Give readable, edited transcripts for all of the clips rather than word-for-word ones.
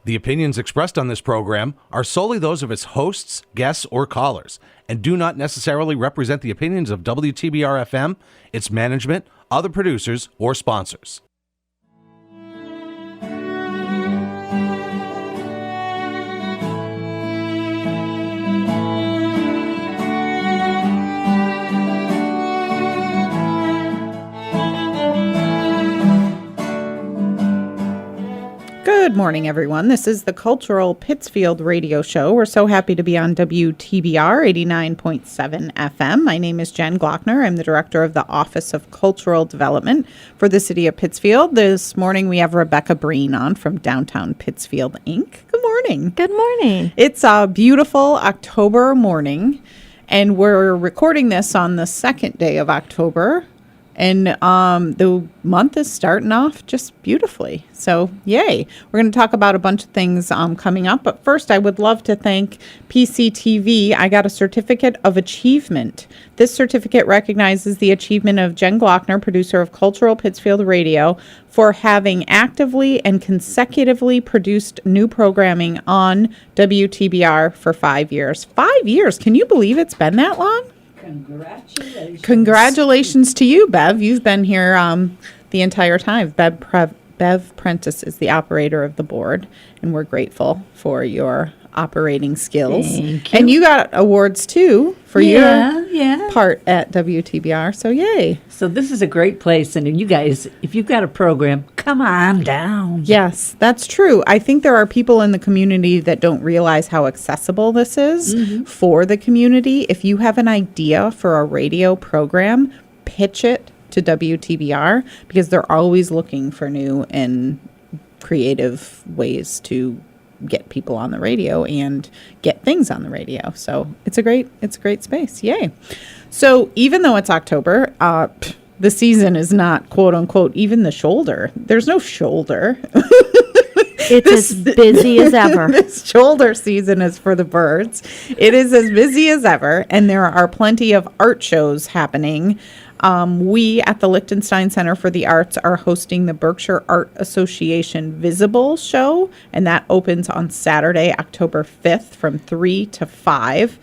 The opinions expressed on this program are solely those of its hosts, guests, or callers, and do not necessarily represent the opinions of WTBR-FM, its management, other producers, or sponsors. Good morning, everyone. This is the Cultural Pittsfield radio show. We're so happy to be on WTBR 89.7 FM. My name is Jen Glockner. I'm the director of the Office of Cultural Development for the city of Pittsfield. This morning, we have Rebecca Brien on from Downtown Pittsfield, Inc. Good morning. Good morning. It's a beautiful October morning, and we're recording this on the second day of October. And the month is starting off just beautifully. So, yay. We're going to talk about a bunch of things coming up. But first, I would love to thank PCTV. I got a certificate of achievement. This certificate recognizes the achievement of Jen Glockner, producer of Cultural Pittsfield Radio, for having actively and consecutively produced new programming on WTBR for 5 years. 5 years. Can you believe it's been that long? Congratulations to you, Bev. You've been here the entire time. Bev Prentice is the operator of the board, and we're grateful for your operating skills. Thank you. And you got awards, too, for your part at WTBR, so yay. So this is a great place, and you guys, if you've got a program, come on down. Yes, that's true. I think there are people in the community that don't realize how accessible this is for the community. If you have an idea for a radio program, pitch it to WTBR, because they're always looking for new and creative ways to get people on the radio and get things on the radio. So it's a great space. Yay. So even though it's October, the season is not, quote unquote, even the shoulder. There's no shoulder. It's as busy as ever. This shoulder season is for the birds. It is as busy as ever, and there are plenty of art shows happening. We at the Lichtenstein Center for the Arts are hosting the Berkshire Art Association Visible Show, and that opens on Saturday, October 5th from 3 to 5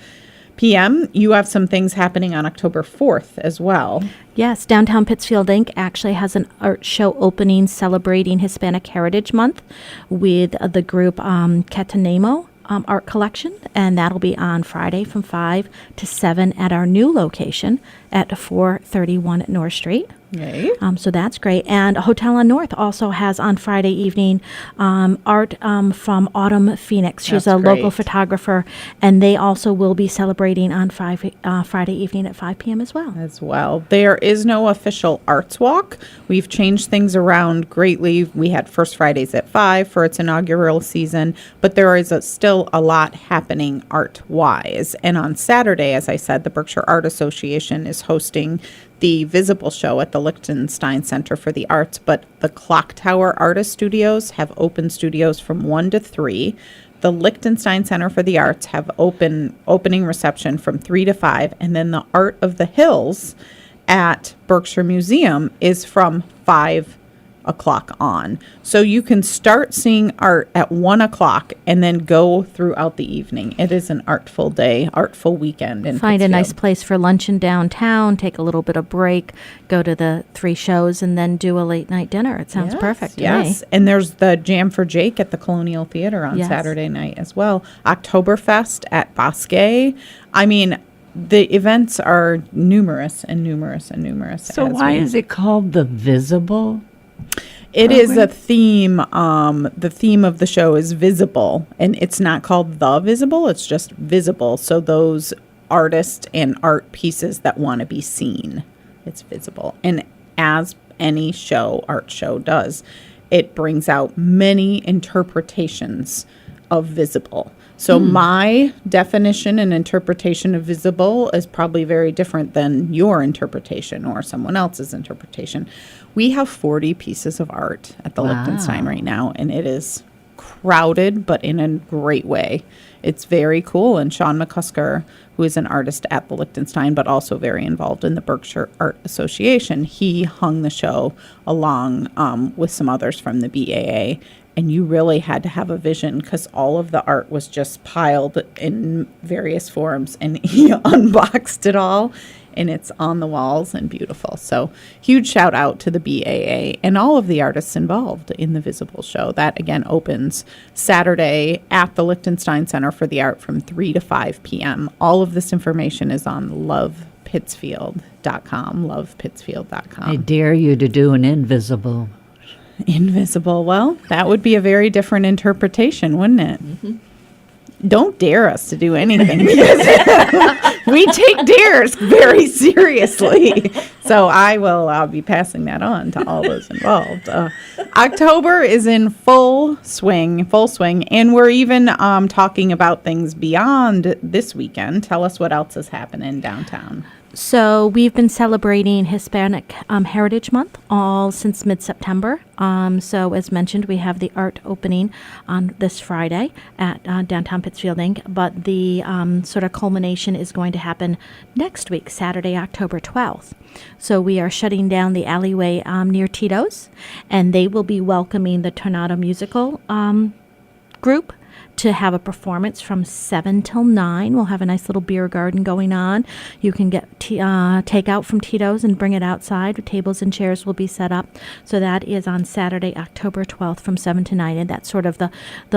p.m. You have some things happening on October 4th as well. Yes, Downtown Pittsfield Inc. actually has an art show opening celebrating Hispanic Heritage Month with the group Catanemo Art Collection, and that'll be on Friday from 5 to 7 at our new location at 431 North Street. Yay. So that's great. And Hotel on North also has on Friday evening art from Autumn Phoenix. She's That's a local great. photographer, and they also will be celebrating on Friday evening at 5 p.m. as well. There is no official arts walk. We've changed things around greatly. We had First Fridays at 5 for its inaugural season, but there is still a lot happening art-wise. And on Saturday, as I said, the Berkshire Art Association is hosting the Visible Show at the Lichtenstein Center for the Arts, but the Clock Tower Artist Studios have open studios from 1 to 3. The Lichtenstein Center for the Arts have opening reception from 3 to 5, and then the Art of the Hills at Berkshire Museum is from 5 o'clock on. So you can start seeing art at 1 o'clock and then go throughout the evening. It is an artful day, artful weekend in Find a nice Pittsfield. place for lunch in downtown, take a little bit of break, go to the 3 shows, and then do a late night dinner. It sounds perfect to me. And there's the Jam for Jake at the Colonial Theater on Yes. Saturday night as well. Oktoberfest at Bosque. I mean, the events are numerous and numerous and numerous. So why is it called The Visible? It is a theme. The theme of the show is visible, and it's not called The Visible. It's just visible. So those artists and art pieces that want to be seen, it's visible. And as any art show does, it brings out many interpretations of visible. So my definition and interpretation of visible is probably very different than your interpretation or someone else's interpretation. We have 40 pieces of art at the Lichtenstein right now, and it is crowded, but in a great way. It's very cool. And Sean McCusker, who is an artist at the Lichtenstein, but also very involved in the Berkshire Art Association, he hung the show along with some others from the BAA. And you really had to have a vision because all of the art was just piled in various forms, and he unboxed it all, and it's on the walls and beautiful. So huge shout out to the BAA and all of the artists involved in the Visible Show. That, again, opens Saturday at the Liechtenstein Center for the Art from 3 to 5 p.m. All of this information is on lovepittsfield.com, lovepittsfield.com. I dare you to do an invisible. Invisible. Well, that would be a very different interpretation, wouldn't it? Mm-hmm. Don't dare us to do anything because we take dares very seriously. So I will be passing that on to all those involved. October is in full swing, and we're even talking about things beyond this weekend. Tell us what else is happening downtown. So we've been celebrating Hispanic Heritage Month all since mid-September. So as mentioned, we have the art opening on this Friday at downtown Pittsfield Inc. But the sort of culmination is going to happen next week, Saturday, October 12th. So we are shutting down the alleyway near Tito's, and they will be welcoming the Tornado Musical group to have a performance from 7 till 9. We'll have a nice little beer garden going on. You can get takeout from Tito's and bring it outside. Tables and chairs will be set up. So that is on Saturday, October 12th from 7 to 9. And that's sort of the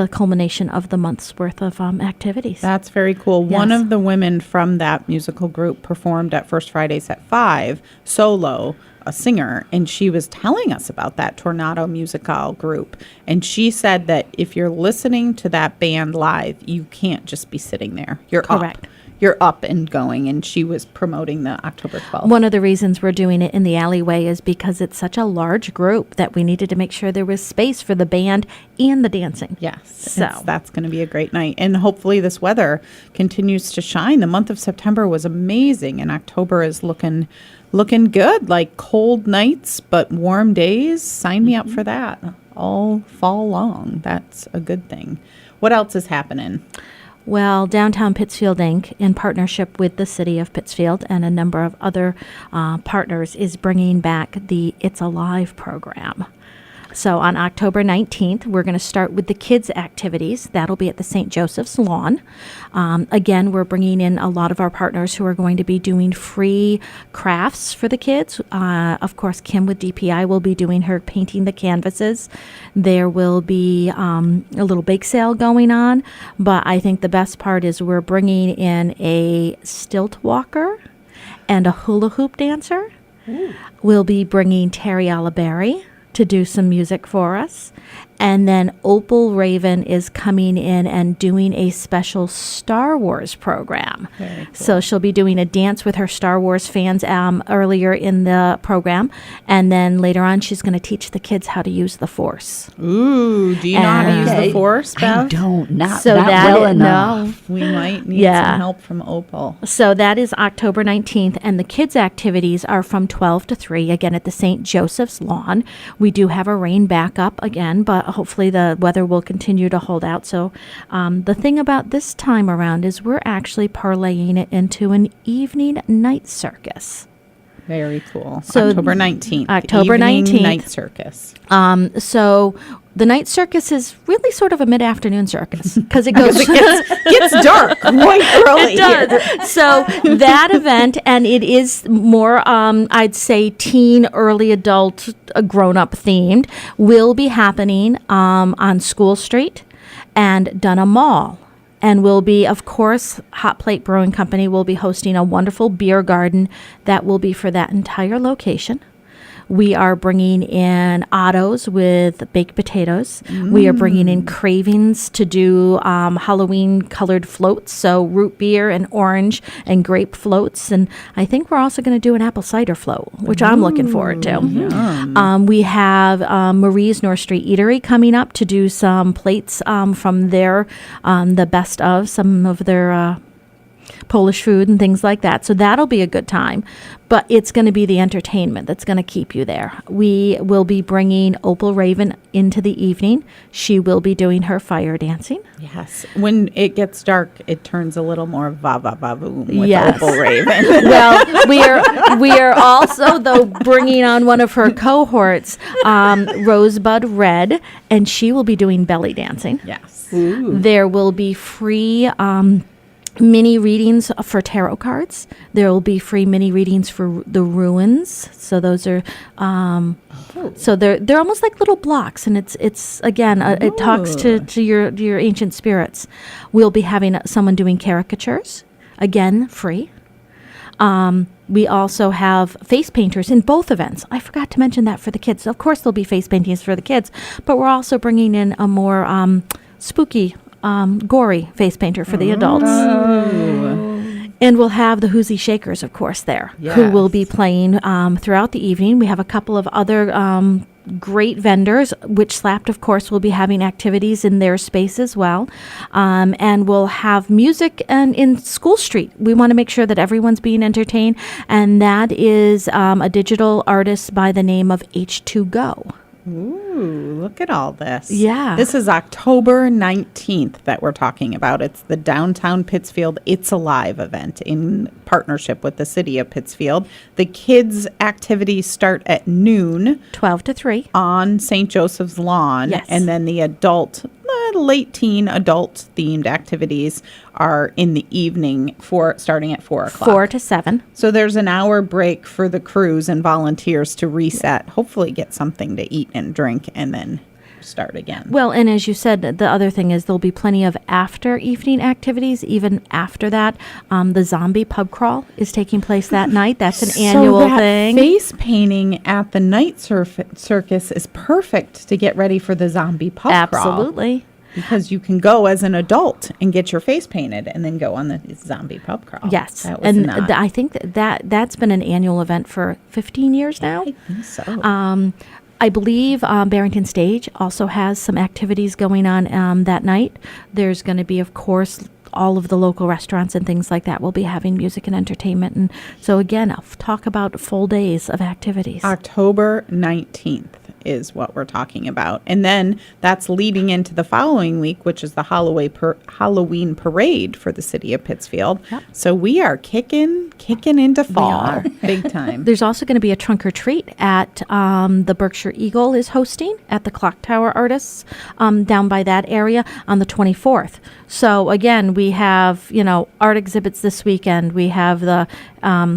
culmination of the month's worth of activities. That's very cool. Yes. One of the women from that musical group performed at First Fridays at 5, solo, a singer, and she was telling us about that Tornado Musical group. And she said that if you're listening to that band live, you can't just be sitting there. You're Correct. up. You're up and going. And she was promoting the October 12th. One of the reasons we're doing it in the alleyway is because it's such a large group that we needed to make sure there was space for the band and the dancing. Yes. So that's going to be a great night. And hopefully this weather continues to shine. The month of September was amazing, and October is looking good, like cold nights but warm days. Sign me up for that all fall long. That's a good thing. What else is happening? Well, Downtown Pittsfield Inc., in partnership with the City of Pittsfield and a number of other partners, is bringing back the It's Alive program. So on October 19th, we're going to start with the kids' activities. That'll be at the St. Joseph's Lawn. Again, we're bringing in a lot of our partners who are going to be doing free crafts for the kids. Of course, Kim with DPI will be doing her painting the canvases. There will be a little bake sale going on. But I think the best part is we're bringing in a stilt walker and a hula hoop dancer. Ooh. We'll be bringing Terry Oliberry to do some music for us. And then Opal Raven is coming in and doing a special Star Wars program. Very cool. So she'll be doing a dance with her Star Wars fans earlier in the program. And then later on, she's going to teach the kids how to use the Force. Ooh, do you know how to use the Force, Bev? I don't. Not so that well enough. No, we might need some help from Opal. So that is October 19th. And the kids' activities are from 12 to 3, again, at the St. Joseph's Lawn. We do have a rain backup again, but hopefully the weather will continue to hold out. So the thing about this time around is we're actually parlaying it into an evening night circus. Very cool. So October 19th. October evening 19th. Night circus. So the night circus is really sort of a mid-afternoon circus because it goes gets dark quite early. It does. So that event, and it is more, I'd say, teen, early adult, grown-up themed, will be happening on School Street and Dunham Mall. And will be, of course, Hot Plate Brewing Company will be hosting a wonderful beer garden that will be for that entire location. We are bringing in Otto's with baked potatoes. We are bringing in Cravings to do Halloween-colored floats, so root beer and orange and grape floats. And I think we're also going to do an apple cider float, which I'm looking forward to. We have Marie's North Street Eatery coming up to do some plates from their, the best of some of their Polish food and things like that. So that'll be a good time. But it's going to be the entertainment that's going to keep you there. We will be bringing Opal Raven into the evening. She will be doing her fire dancing. Yes. When it gets dark, it turns a little more va-va-va-boom with Yes. Opal Raven. Well, we are also, though, bringing on one of her cohorts, Rosebud Red, and she will be doing belly dancing. Yes. There will be free mini readings for tarot cards. There will be free mini readings for the ruins. So those are, so they're almost like little blocks, and it's again it talks to your ancient spirits. We'll be having someone doing caricatures, again free. We also have face painters in both events. I forgot to mention that for the kids. Of course, there'll be face paintings for the kids, but we're also bringing in a more spooky, gory face painter for the adults. And we'll have the Whoozy Shakers, of course, there, who will be playing throughout the evening. We have a couple of other great vendors, which Slapped, of course, will be having activities in their space as well. And we'll have music in School Street. We want to make sure that everyone's being entertained, and that is a digital artist by the name of H2Go. Ooh, look at all this. Yeah. This is October 19th that we're talking about. It's the Downtown Pittsfield It's Alive event in partnership with the city of Pittsfield. The kids' activities start at noon 12 to 3. on St. Joseph's Lawn. Yes. And then the adult, late teen adult themed activities are in the evening starting at 4 o'clock. 4 to 7. So there's an hour break for the crews and volunteers to reset, hopefully get something to eat and drink, and then start again. Well, and as you said, the other thing is there'll be plenty of after evening activities. Even after that, the zombie pub crawl is taking place that night. That's an annual so that thing. Face painting at the night circus is perfect to get ready for the zombie pub crawl. Absolutely. Because you can go as an adult and get your face painted and then go on the zombie pub crawl. Yes. That was And not. I think that's been an annual event for 15 years now. I think so. I believe Barrington Stage also has some activities going on that night. There's going to be, of course, all of the local restaurants and things like that will be having music and entertainment. And so, again, talk about full days of activities. October 19th is what we're talking about. And then that's leading into the following week, which is the Halloween parade for the city of Pittsfield. Yep. So we are kicking into fall big time. There's also going to be a trunk or treat at the Berkshire Eagle is hosting at the Clock Tower Artists down by that area on the 24th. So again, we have, art exhibits this weekend. We have the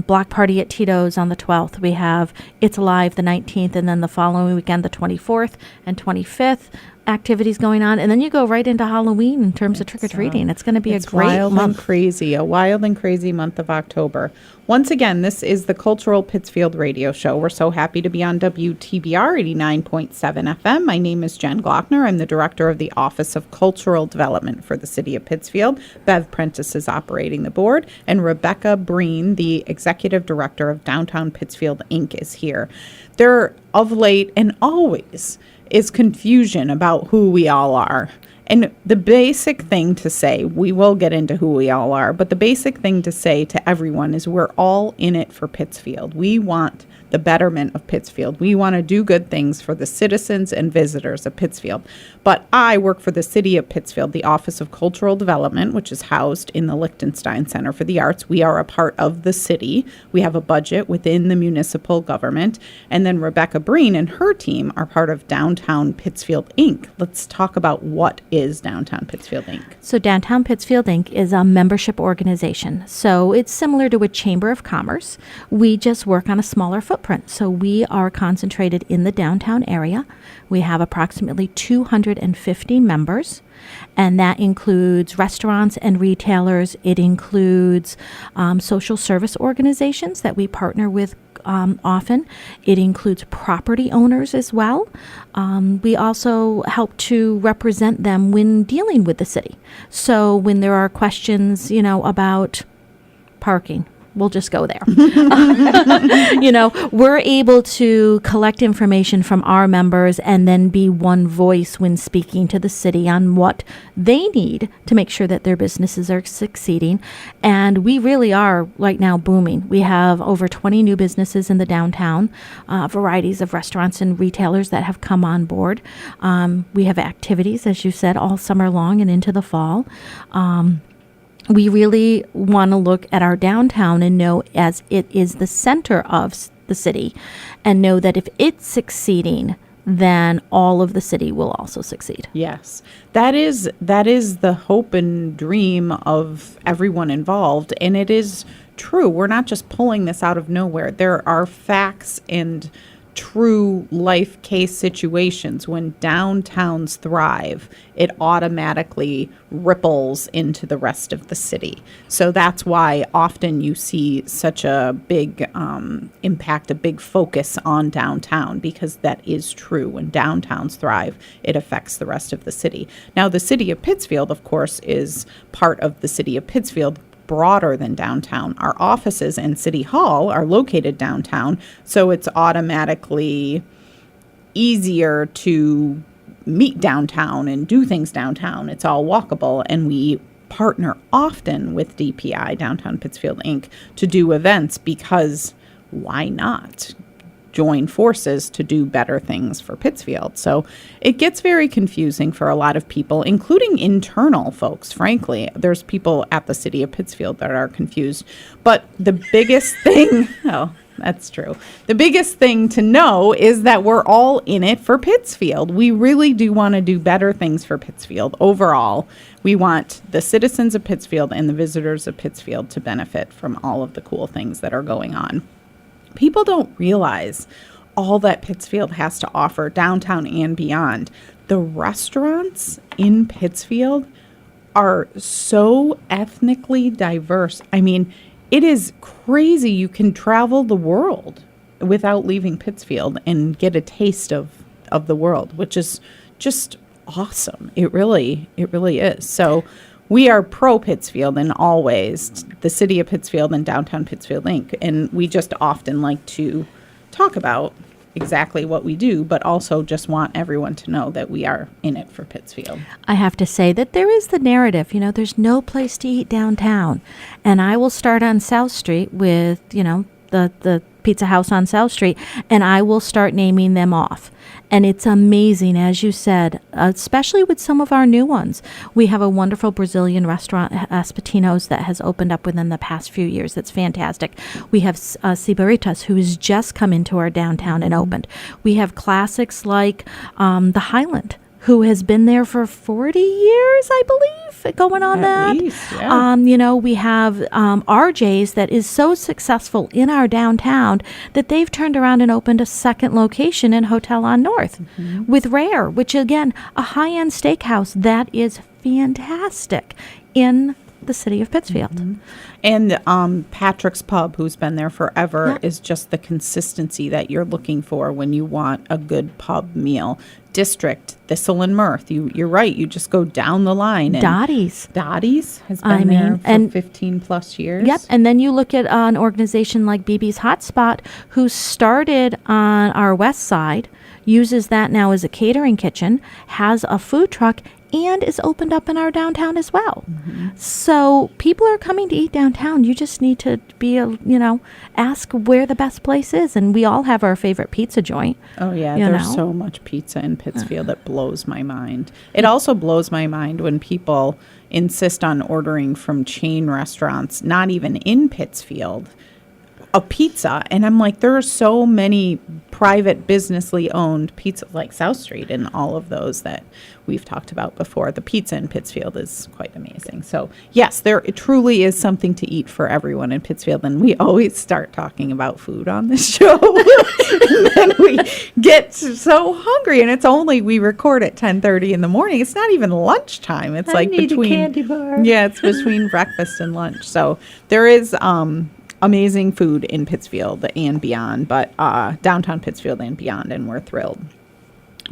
block party at Tito's on the 12th. We have It's Alive the 19th, and then the following weekend, the 24th and 25th. Activities going on, and then you go right into Halloween in terms of trick-or-treating. It's going to be a great wild month. and crazy, a wild and crazy month of October. Once again, this is the Cultural Pittsfield Radio Show. We're so happy to be on WTBR 89.7 FM. My name is Jen Glockner. I'm the director of the Office of Cultural Development for the city of Pittsfield. Bev Prentice is operating the board, and Rebecca Brien, the executive director of Downtown Pittsfield Inc., is here. There, of late and always, is confusion about who we all are. And the basic thing to say, we will get into who we all are, but the basic thing to say to everyone is we're all in it for Pittsfield. We want the betterment of Pittsfield. We want to do good things for the citizens and visitors of Pittsfield. But I work for the city of Pittsfield, the Office of Cultural Development, which is housed in the Liechtenstein Center for the Arts. We are a part of the city. We have a budget within the municipal government. And then Rebecca Brien and her team are part of Downtown Pittsfield Inc. Let's talk about what is Downtown Pittsfield Inc. So Downtown Pittsfield Inc. is a membership organization. So it's similar to a chamber of commerce. We just work on a smaller footprint. So we are concentrated in the downtown area. We have approximately 250 members, and that includes restaurants and retailers. It includes social service organizations that we partner with often. It includes property owners as well. We also help to represent them when dealing with the city. So when there are questions, about parking, we'll just go there. We're able to collect information from our members and then be one voice when speaking to the city on what they need to make sure that their businesses are succeeding. And we really are right now booming. We have over 20 new businesses in the downtown, varieties of restaurants and retailers that have come on board. We have activities, as you said, all summer long and into the fall. We really want to look at our downtown and know as it is the center of the city, and know that if it's succeeding, then all of the city will also succeed. Yes, that is the hope and dream of everyone involved, and it is true. We're not just pulling this out of nowhere. There are facts and true life case situations. When downtowns thrive, it automatically ripples into the rest of the city. So that's why often you see such a big impact, a big focus on downtown, because that is true. When downtowns thrive, it affects the rest of the city. Now, the city of Pittsfield, of course, is part of the city of Pittsfield, broader than downtown. Our offices and City Hall are located downtown, so it's automatically easier to meet downtown and do things downtown. It's all walkable, and we partner often with DPI, Downtown Pittsfield Inc., to do events, because why not join forces to do better things for Pittsfield? So it gets very confusing for a lot of people, including internal folks. Frankly, there's people at the city of Pittsfield that are confused. But the biggest thing, that's true. The biggest thing to know is that we're all in it for Pittsfield. We really do want to do better things for Pittsfield overall. We want the citizens of Pittsfield and the visitors of Pittsfield to benefit from all of the cool things that are going on. People don't realize all that Pittsfield has to offer, downtown and beyond. The restaurants in Pittsfield are so ethnically diverse. I mean, it is crazy. You can travel the world without leaving Pittsfield and get a taste of the world, which is just awesome. It really is. So we are pro Pittsfield in all ways, the city of Pittsfield and Downtown Pittsfield Inc. And we just often like to talk about exactly what we do, but also just want everyone to know that we are in it for Pittsfield. I have to say that there is the narrative, there's no place to eat downtown. And I will start on South Street with, the Pizza House on South Street, and I will start naming them off. And it's amazing, as you said, especially with some of our new ones. We have a wonderful Brazilian restaurant, Espatino's, that has opened up within the past few years. That's fantastic. We have Sibaritas, who has just come into our downtown and opened. We have classics like the Highland, who has been there for 40 years, I believe, going on At that. least, yeah. We have RJ's that is so successful in our downtown that they've turned around and opened a second location in Hotel on North with Rare, which, again, a high-end steakhouse that is fantastic in the city of Pittsfield. And Patrick's Pub, who's been there forever, is just the consistency that you're looking for when you want a good pub meal. District, Thistle and Mirth. You're right. You just go down the line. Dottie's has been there for 15 plus years. Yep. And then you look at an organization like BB's Hotspot, who started on our west side, uses that now as a catering kitchen, has a food truck, and is opened up in our downtown as well. So people are coming to eat downtown. You just need to be, ask where the best place is. And we all have our favorite pizza joint. Oh, yeah. There's so much pizza in Pittsfield that blows my mind. It also blows my mind when people insist on ordering from chain restaurants, not even in Pittsfield, a pizza. And I'm like, there are so many private businessly owned pizza like South Street and all of those that we've talked about before. The pizza in Pittsfield is quite amazing. So yes, there truly is something to eat for everyone in Pittsfield. And we always start talking about food on this show. And then we get so hungry, and we record at 10:30 in the morning. It's not even lunchtime. It's I need a candy bar. Yeah, it's between breakfast and lunch. So there is amazing food in Pittsfield and beyond, but downtown Pittsfield and beyond, and we're thrilled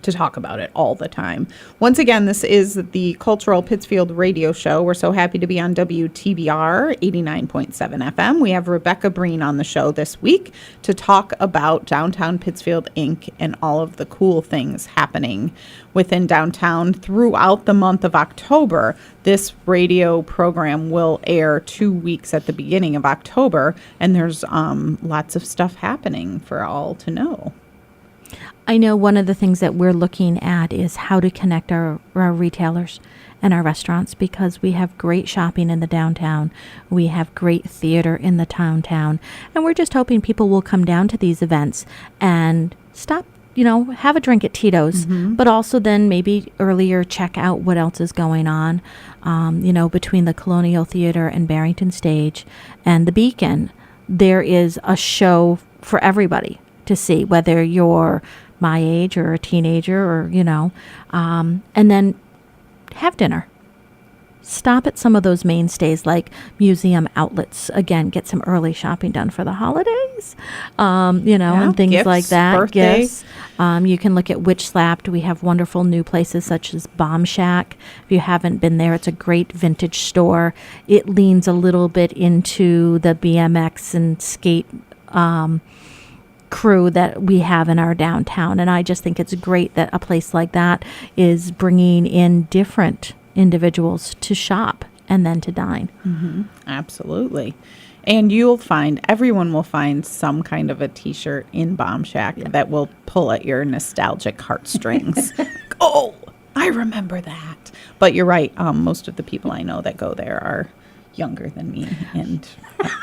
to talk about it all the time. Once again, this is the Cultural Pittsfield Radio Show. We're so happy to be on WTBR 89.7 FM. We have Rebecca Brien on the show this week to talk about Downtown Pittsfield Inc. and all of the cool things happening within downtown throughout the month of October. This radio program will air 2 weeks at the beginning of October, and there's lots of stuff happening for all to know. I know one of the things that we're looking at is how to connect our retailers and our restaurants, because we have great shopping in the downtown. We have great theater in the downtown. And we're just hoping people will come down to these events and stop, have a drink at Tito's, but also then maybe earlier check out what else is going on, between the Colonial Theater and Barrington Stage and the Beacon. There is a show for everybody to see, whether you're my age or a teenager or, and then have dinner. Stop at some of those mainstays like museum outlets. Again, get some early shopping done for the holidays, and things gifts, like that. birthdays. Gifts. You can look at Witch Slapped. We have wonderful new places such as Bomb Shack. If you haven't been there, it's a great vintage store. It leans a little bit into the BMX and skate crew that we have in our downtown, and I just think it's great that a place like that is bringing in different individuals to shop and then to dine. Absolutely. And everyone will find some kind of a t-shirt in Bomb Shack that will pull at your nostalgic heartstrings. Oh, I remember that. But you're right, most of the people I know that go there are younger than me and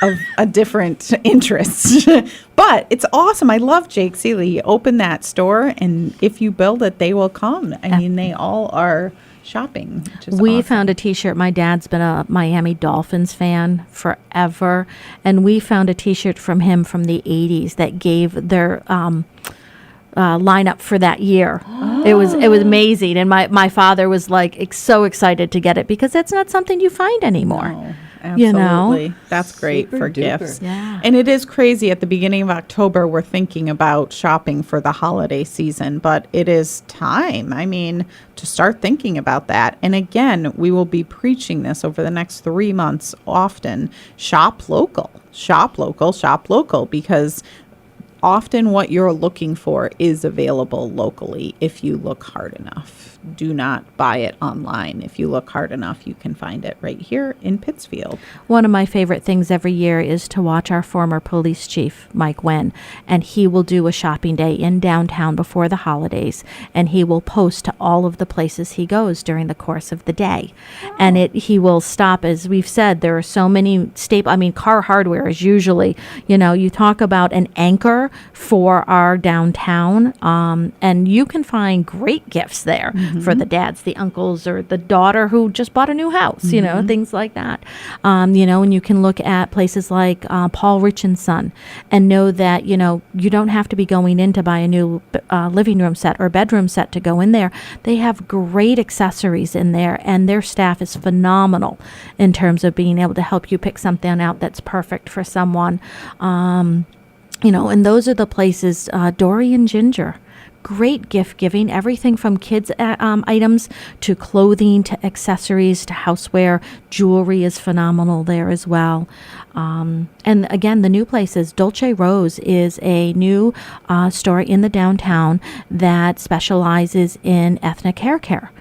of a different interest. But it's awesome. I love Jake Seeley. He opened that store, and if you build it, they will come. I mean, they all are shopping, which is We awesome. found a t-shirt. My dad's been a Miami Dolphins fan forever, and we found a t-shirt from him from the 80s that gave their lineup for that year. It was amazing, and my father was like so excited to get it because that's not something you find anymore. No, absolutely. That's great Super for duper. gifts. Yeah. And it is crazy. At the beginning of October, we're thinking about shopping for the holiday season, but it is time, to start thinking about that. And again, we will be preaching this over the next 3 months often. Shop local, shop local, shop local, because often what you're looking for is available locally if you look hard enough. Do not buy it online. If you look hard enough, you can find it right here in Pittsfield. One of my favorite things every year is to watch our former police chief, Mike Wynn, and he will do a shopping day in downtown before the holidays, and he will post to all of the places he goes during the course of the day. And he will stop, as we've said, there are so many car hardware is usually, you talk about an anchor for our downtown, and you can find great gifts there for the dads, the uncles, or the daughter who just bought a new house, things like that. And you can look at places like Paul Rich and Son and know that, you don't have to be going in to buy a new living room set or bedroom set to go in there. They have great accessories in there, and their staff is phenomenal in terms of being able to help you pick something out that's perfect for someone. And those are the places, Dory and Ginger. Great gift giving, everything from kids items to clothing to accessories to houseware. Jewelry is phenomenal there as well. And again, the new places, Dolce Rose is a new store in the downtown that specializes in ethnic hair care.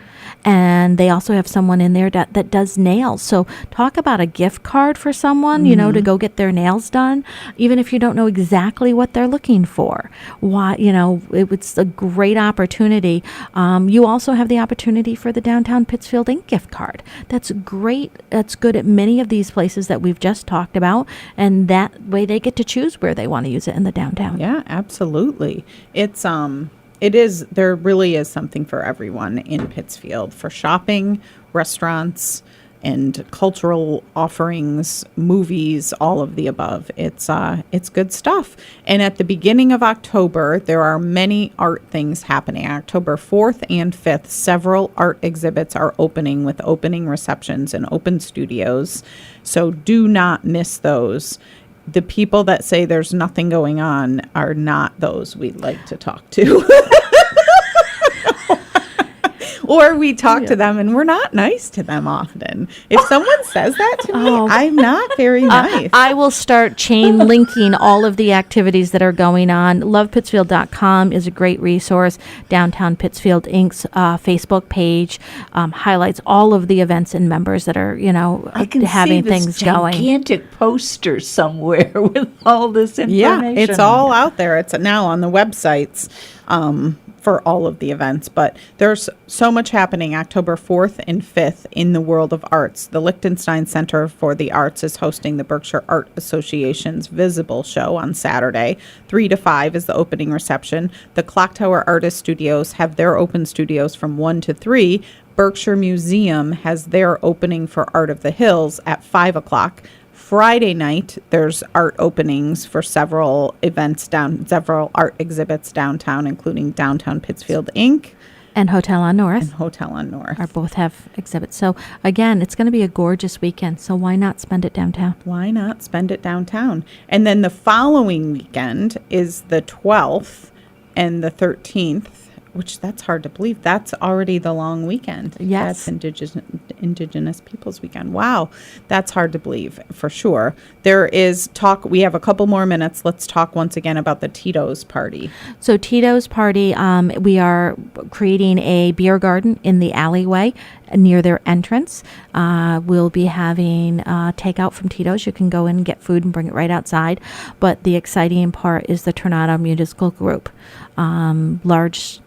And they also have someone in there that does nails. So talk about a gift card for someone, to go get their nails done, even if you don't know exactly what they're looking for. Why, it's a great opportunity. You also have the opportunity for the Downtown Pittsfield Inc. gift card. That's great. That's good at many of these places that we've just talked about. And that way they get to choose where they want to use it in the downtown. Yeah, absolutely. There really is something for everyone in Pittsfield, for shopping, restaurants, and cultural offerings, movies, all of the above. It's good stuff. And at the beginning of October, there are many art things happening. October 4th and 5th, several art exhibits are opening with opening receptions and open studios. So do not miss those. The people that say there's nothing going on are not those we'd like to talk to. Or we talk to them and we're not nice to them often. If someone says that to me, I'm not very nice. I will start chain linking all of the activities that are going on. LovePittsfield.com is a great resource. Downtown Pittsfield Inc.'s Facebook page highlights all of the events and members that are, I can having see this things going. gigantic poster somewhere with all this information. Yeah, it's all out there. It's now on the websites for all of the events. But there's so much happening October 4th and 5th in the world of arts. The Liechtenstein Center for the Arts is hosting the Berkshire Art Association's Visible Show on Saturday. 3 to 5 is the opening reception. The Clock Tower Artist Studios have their open studios from 1 to 3. Berkshire Museum has their opening for Art of the Hills at 5 o'clock. Friday night, there's art openings for several art exhibits downtown, including Downtown Pittsfield Inc. And Hotel on North. and Hotel on North. Are both have exhibits. So again, it's going to be a gorgeous weekend. So why not spend it downtown? Why not spend it downtown? And then the following weekend is the 12th and the 13th, which that's hard to believe. That's already the long weekend. Yes. That's Indigenous Peoples Weekend. Wow. That's hard to believe for sure. There is talk. We have a couple more minutes. Let's talk once again about the Tito's party. So Tito's party, we are creating a beer garden in the alleyway near their entrance. We'll be having takeout from Tito's. You can go in and get food and bring it right outside. But the exciting part is the Tornado Musical Group. Large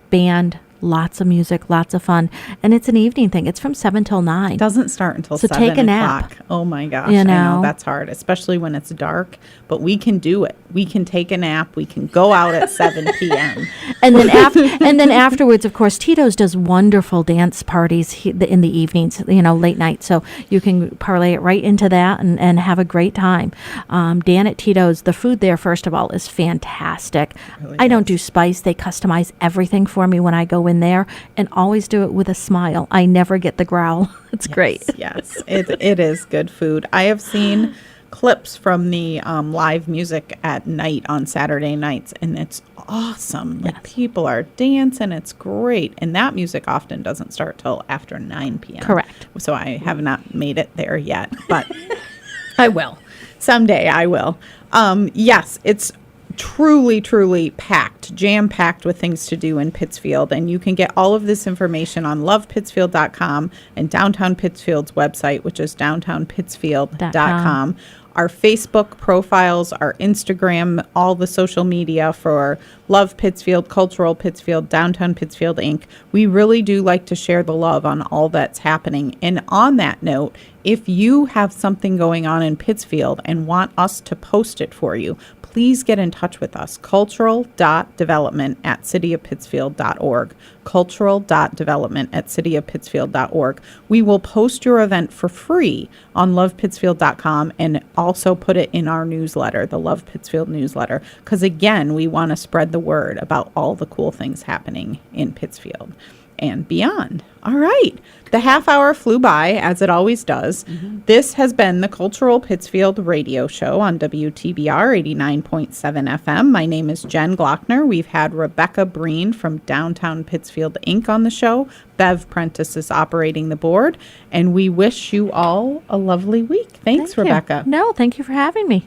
band, lots of music, lots of fun, and it's an evening thing. It's from 7 till 9. It doesn't start until So 7 take a nap. o'clock. Oh my gosh. You I know. know that's hard, especially when it's dark, but we can do it. We can take a nap. We can go out at 7 p.m. And then afterwards, of course, Tito's does wonderful dance parties in the evenings, late night. So you can parlay it right into that and have a great time. Dan at Tito's, the food there, first of all, is fantastic. Really I don't is. do spice. They customize everything for me when I go in there, and always do it with a smile. I never get the growl. It's great. Yes, it is good food. I have seen clips from the live music at night on Saturday nights, and it's awesome. Like people are dancing. It's great. And that music often doesn't start till after 9 p.m. Correct. So I have not made it there yet, but I will. Someday I will. Yes, it's truly packed, jam-packed with things to do in Pittsfield, and you can get all of this information on lovepittsfield.com and Downtown Pittsfield's website, which is downtownpittsfield.com. Our Facebook profiles, our Instagram, all the social media for Love Pittsfield, Cultural Pittsfield, Downtown Pittsfield Inc. We really do like to share the love on all that's happening. And on that note, if you have something going on in Pittsfield and want us to post it for you, please get in touch with us. cultural.development@cityofpittsfield.org. cultural.development@cityofpittsfield.org. We will post your event for free on lovepittsfield.com and also put it in our newsletter, the Love Pittsfield newsletter, because again, we want to spread the word about all the cool things happening in Pittsfield and beyond. All right. The half hour flew by, as it always does. This has been the Cultural Pittsfield radio show on WTBR 89.7 FM. My name is Jen Glockner. We've had Rebecca Brien from Downtown Pittsfield Inc. on the show. Bev Prentice is operating the board. And we wish you all a lovely week. Thanks, Thank you. Rebecca. No, thank you for having me.